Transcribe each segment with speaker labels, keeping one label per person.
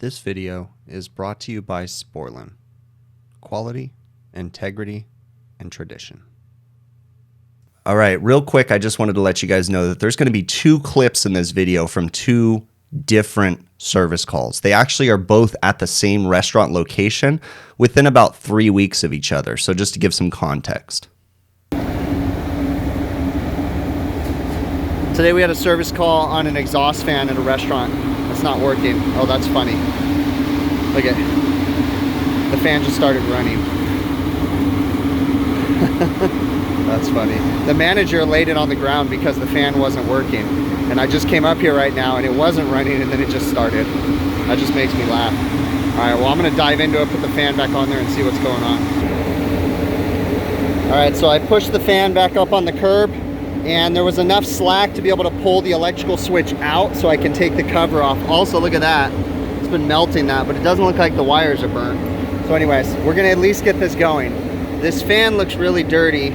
Speaker 1: This video is brought to you by Sporlan. Quality, integrity, and tradition. All right, real quick, I just wanted to let you guys know that there's going to be two clips in this video from two different service calls. They actually are both at the same restaurant location within about 3 weeks of each other. So just to give some context.
Speaker 2: Today we had a service call on an exhaust fan at a restaurant. It's not working. Oh, that's funny. Look at, the fan just started running. That's funny. The manager laid it on the ground because the fan wasn't working. And I just came up here right now and it wasn't running and then it just started. That just makes me laugh. All right, well, I'm gonna dive into it, put the fan back on there and see what's going on. All right, so I pushed the fan back up on the curb and there was enough slack to be able to pull the electrical switch out so I can take the cover off. Also, look at that. It's been melting that, but it doesn't look like the wires are burnt. So anyways, we're gonna at least get this going. This fan looks really dirty.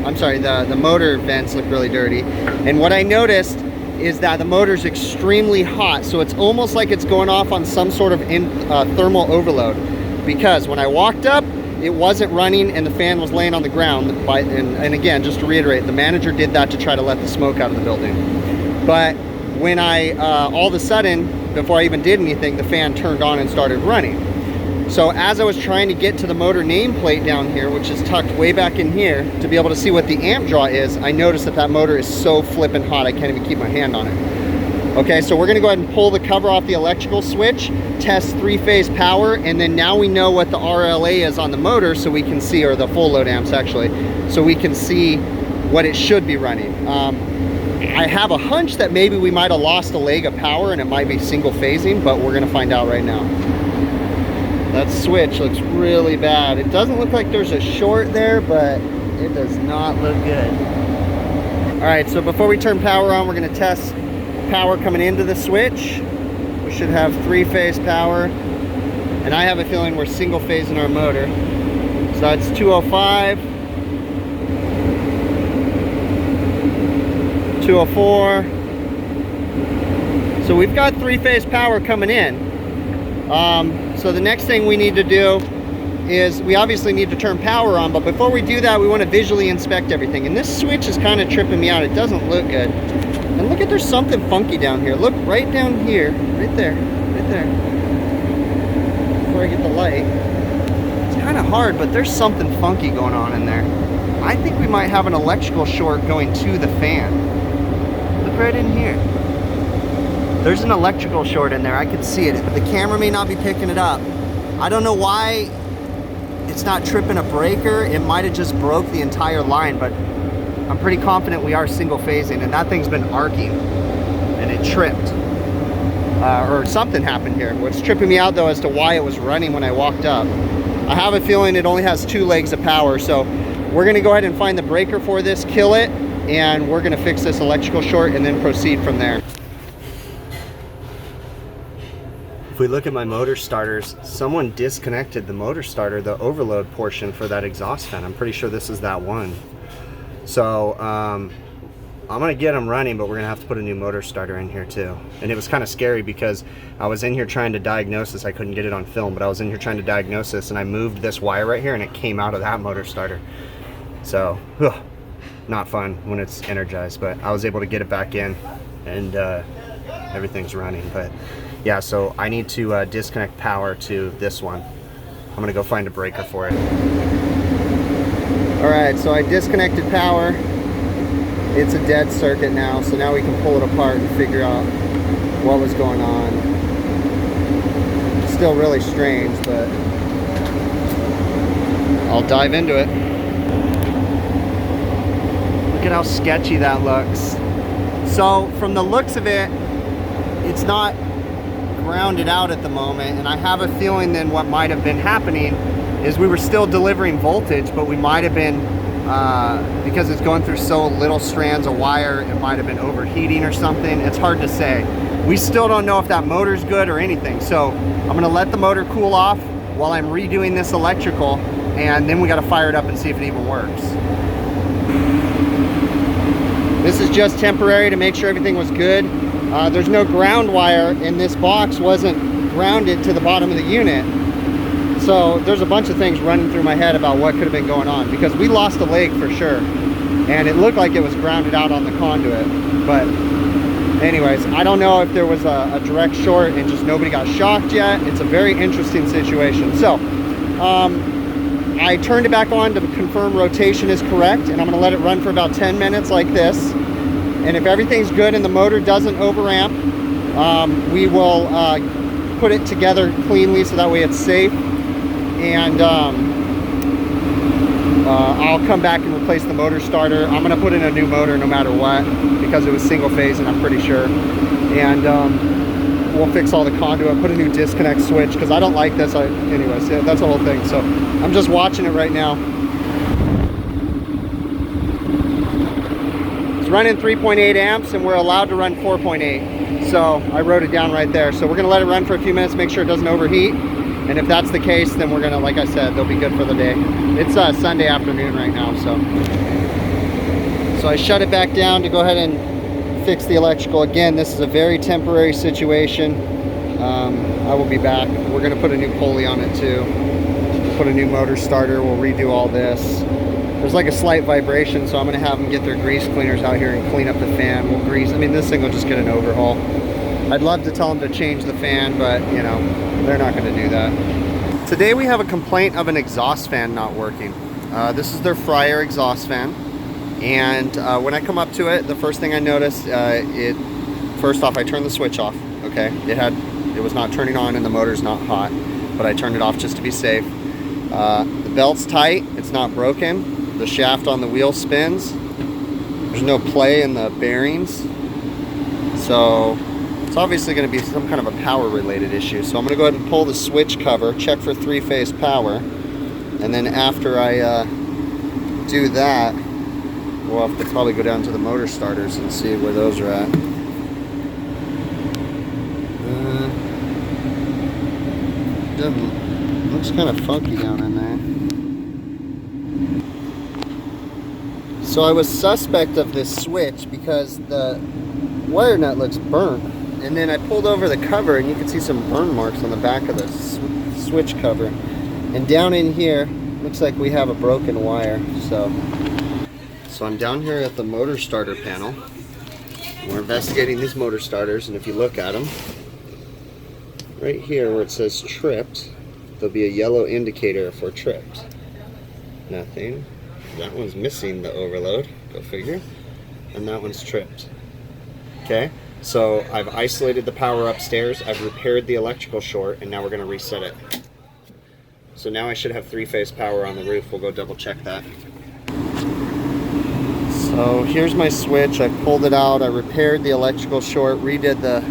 Speaker 2: I'm sorry, the motor vents look really dirty. And what I noticed is that the motor's extremely hot. So it's almost like it's going off on some sort of thermal overload. Because when I walked up, it wasn't running and the fan was laying on the ground. And again, just to reiterate, the manager did that to try to let the smoke out of the building. But when I, all of a sudden, before I even did anything, the fan turned on and started running. So as I was trying to get to the motor nameplate down here, which is tucked way back in here, to be able to see what the amp draw is, I noticed that that motor is so flippin' hot, I can't even keep my hand on it. Okay, so we're gonna go ahead and pull the cover off the electrical switch, test 3-phase power, and then now we know what the RLA is on the motor so we can see, or the full load amps actually, so we can see what it should be running. I have a hunch that maybe we might have lost a leg of power and it might be single phasing, but we're gonna find out right now. That switch looks really bad. It doesn't look like there's a short there, but it does not look good. All right, so before we turn power on, we're gonna test power coming into the switch. We should have 3-phase power, and I have a feeling we're single phasing our motor. So that's 205, 204. So we've got 3-phase power coming in. So the next thing we need to do is we obviously need to turn power on, but before we do that, we want to visually inspect everything. And this switch is kind of tripping me out. It doesn't look good. And look at, there's something funky down here. Look right down here, right there, right there. Before I get the light. It's kind of hard, but there's something funky going on in there. I think we might have an electrical short going to the fan. Look right in here. There's an electrical short in there. I can see it. The camera may not be picking it up. I don't know why it's not tripping a breaker. It might have just broke the entire line, but I'm pretty confident we are single phasing, and that thing's been arcing and it tripped. Or something happened here. What's tripping me out though as to why it was running when I walked up. I have a feeling it only has 2 legs of power, so we're gonna go ahead and find the breaker for this, kill it, and we're gonna fix this electrical short and then proceed from there. If we look at my motor starters, someone disconnected the motor starter, the overload portion for that exhaust fan. I'm pretty sure this is that one. So I'm gonna get them running, but we're gonna have to put a new motor starter in here too. And it was kind of scary because I was in here trying to diagnose this. I couldn't get it on film, but I was in here trying to diagnose this, and I moved this wire right here and it came out of that motor starter. So not fun when it's energized, but I was able to get it back in and everything's running. But yeah, so I need to disconnect power to this one. I'm gonna go find a breaker for it. All right, so I disconnected power. It's a dead circuit now, so now we can pull it apart and figure out what was going on. It's still really strange, but I'll dive into it. Look at how sketchy that looks. So from the looks of it, it's not grounded out at the moment, and I have a feeling then what might have been happening is we were still delivering voltage, but we might have been, because it's going through so little strands of wire, it might have been overheating or something. It's hard to say. We still don't know if that motor's good or anything, so I'm gonna let the motor cool off while I'm redoing this electrical, and then we gotta fire it up and see if it even works. This is just temporary to make sure everything was good. There's no ground wire, and this box wasn't grounded to the bottom of the unit. So there's a bunch of things running through my head about what could have been going on, because we lost a leg for sure, and it looked like it was grounded out on the conduit. But anyways, I don't know if there was a direct short and just nobody got shocked yet. It's a very interesting situation. So I turned it back on to confirm rotation is correct, and I'm going to let it run for about 10 minutes like this. And if everything's good and the motor doesn't overamp, we will put it together cleanly so that way it's safe. And I'll come back and replace the motor starter. I'm going to put in a new motor no matter what, because it was single phase, and I'm pretty sure. And we'll fix all the conduit, put a new disconnect switch, because I don't like this. Anyways, yeah, that's the whole thing. So I'm just watching it right now. It's running 3.8 amps, and we're allowed to run 4.8. So I wrote it down right there. So we're going to let it run for a few minutes, make sure it doesn't overheat. And if that's the case, then we're gonna, like I said, they'll be good for the day. It's Sunday afternoon right now, so I shut it back down to go ahead and fix the electrical. Again, this is a very temporary situation. I will be back. We're gonna put a new pulley on it too. Put a new motor starter. We'll redo all this. There's like a slight vibration, so I'm gonna have them get their grease cleaners out here and clean up the fan. We'll grease. I mean, this thing will just get an overhaul. I'd love to tell them to change the fan, but you know, they're not going to do that. Today we have a complaint of an exhaust fan not working. This is their Fryer exhaust fan, and when I come up to it, the first thing I noticed, first off, I turned the switch off. Okay, it was not turning on and the motor's not hot, but I turned it off just to be safe. The belt's tight, it's not broken. The shaft on the wheel spins. There's no play in the bearings, so it's obviously going to be some kind of a power related issue. So I'm going to go ahead and pull the switch cover, check for 3-phase power, and then after I do that, we'll have to probably go down to the motor starters and see where those are at. Looks kind of funky down in there. So I was suspect of this switch because the wire nut looks burnt. And then I pulled over the cover, and you can see some burn marks on the back of the switch cover. And down in here, looks like we have a broken wire. So I'm down here at the motor starter panel. We're investigating these motor starters, and if you look at them, right here where it says tripped, there'll be a yellow indicator for tripped. Nothing. That one's missing the overload, go figure. And that one's tripped. Okay. So I've isolated the power upstairs, I've repaired the electrical short, and now we're going to reset it. So now I should have 3-phase power on the roof. We'll go double check that. So here's my switch. I pulled it out, I repaired the electrical short, redid the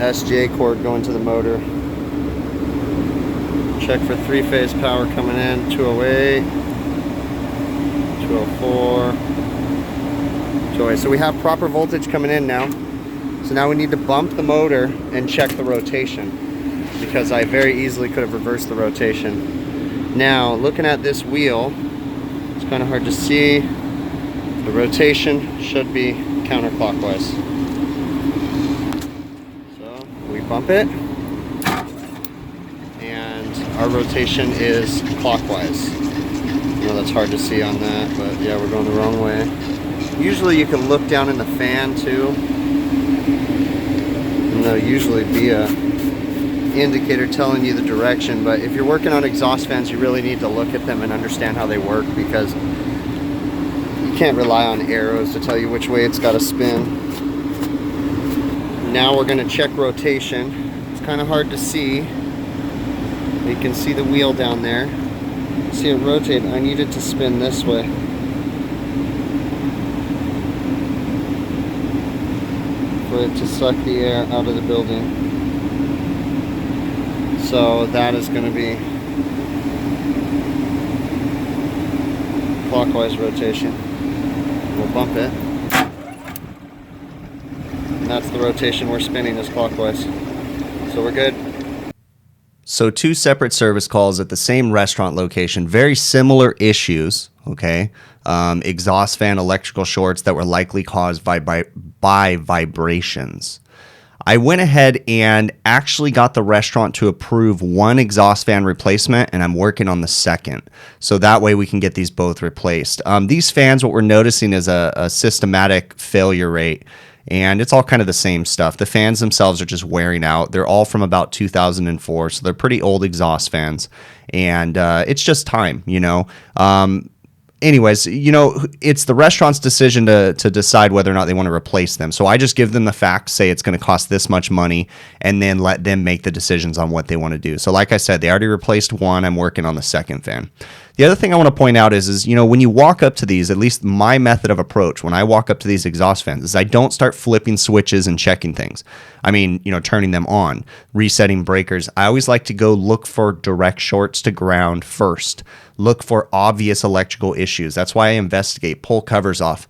Speaker 2: SJ cord going to the motor. Check for 3-phase power coming in, 208, 204, 208. So we have proper voltage coming in now. So now we need to bump the motor and check the rotation, because I very easily could have reversed the rotation. Now, looking at this wheel, it's kind of hard to see. The rotation should be counterclockwise. So we bump it, and our rotation is clockwise. I know that's hard to see on that, but yeah, we're going the wrong way. Usually you can look down in the fan too. And there'll usually be a indicator telling you the direction, but if you're working on exhaust fans, you really need to look at them and understand how they work, because you can't rely on arrows to tell you which way it's got to spin. Now we're going to check rotation. It's kind of hard to see. You can see the wheel down there. See it rotate. I need it to spin this way. For it to suck the air out of the building. So that is going to be clockwise rotation. We'll bump it. And that's the rotation we're spinning, is clockwise. So we're good.
Speaker 1: So 2 separate service calls at the same restaurant location, very similar issues, okay? Exhaust fan electrical shorts that were likely caused by vibrations. I went ahead and actually got the restaurant to approve one exhaust fan replacement, and I'm working on the second. So that way we can get these both replaced. These fans, what we're noticing is a systematic failure rate, and it's all kind of the same stuff. The fans themselves are just wearing out. They're all from about 2004, so they're pretty old exhaust fans, and it's just time, you know. Anyways, you know, it's the restaurant's decision to decide whether or not they want to replace them. So I just give them the facts, say it's going to cost this much money, and then let them make the decisions on what they want to do. So like I said, they already replaced one. I'm working on the second fan. The other thing I want to point out is, you know, when you walk up to these, at least my method of approach, when I walk up to these exhaust fans, is I don't start flipping switches and checking things. I mean, you know, turning them on, resetting breakers. I always like to go look for direct shorts to ground first. Look for obvious electrical issues. That's why I investigate, pull covers off.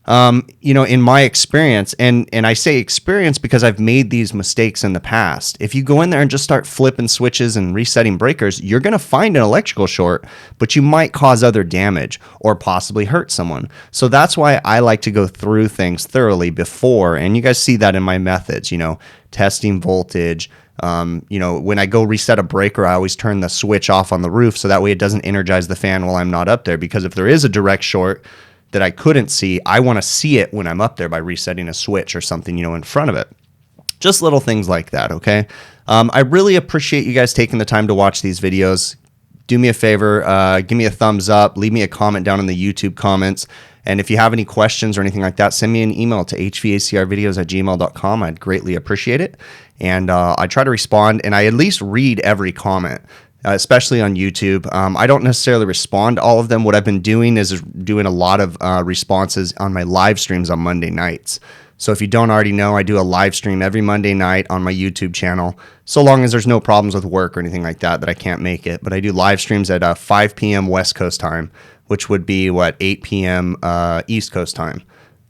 Speaker 1: You know, in my experience, and I say experience because I've made these mistakes in the past. If you go in there and just start flipping switches and resetting breakers, you're going to find an electrical short, but you might cause other damage or possibly hurt someone. So that's why I like to go through things thoroughly before, and you guys see that in my methods, you know, testing voltage. You know, when I go reset a breaker, I always turn the switch off on the roof so that way it doesn't energize the fan while I'm not up there, because if there is a direct short that I couldn't see, I want to see it when I'm up there by resetting a switch or something, you know, in front of it. Just little things like that, okay? I really appreciate you guys taking the time to watch these videos. Do me a favor, give me a thumbs up, leave me a comment down in the YouTube comments, and if you have any questions or anything like that, send me an email to hvacrvideos@gmail.com. I'd greatly appreciate it, and I try to respond, and I at least read every comment. Especially on YouTube. I don't necessarily respond to all of them. What I've been doing is doing a lot of responses on my live streams on Monday nights. So if you don't already know, I do a live stream every Monday night on my YouTube channel, so long as there's no problems with work or anything like that I can't make it. But I do live streams at 5 p.m. West Coast time, which would be, 8 p.m. East Coast time.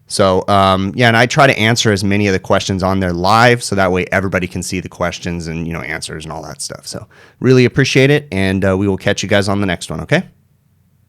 Speaker 1: So, yeah, and I try to answer as many of the questions on there live, so that way everybody can see the questions and, you know, answers and all that stuff. So really appreciate it, and we will catch you guys on the next one, okay?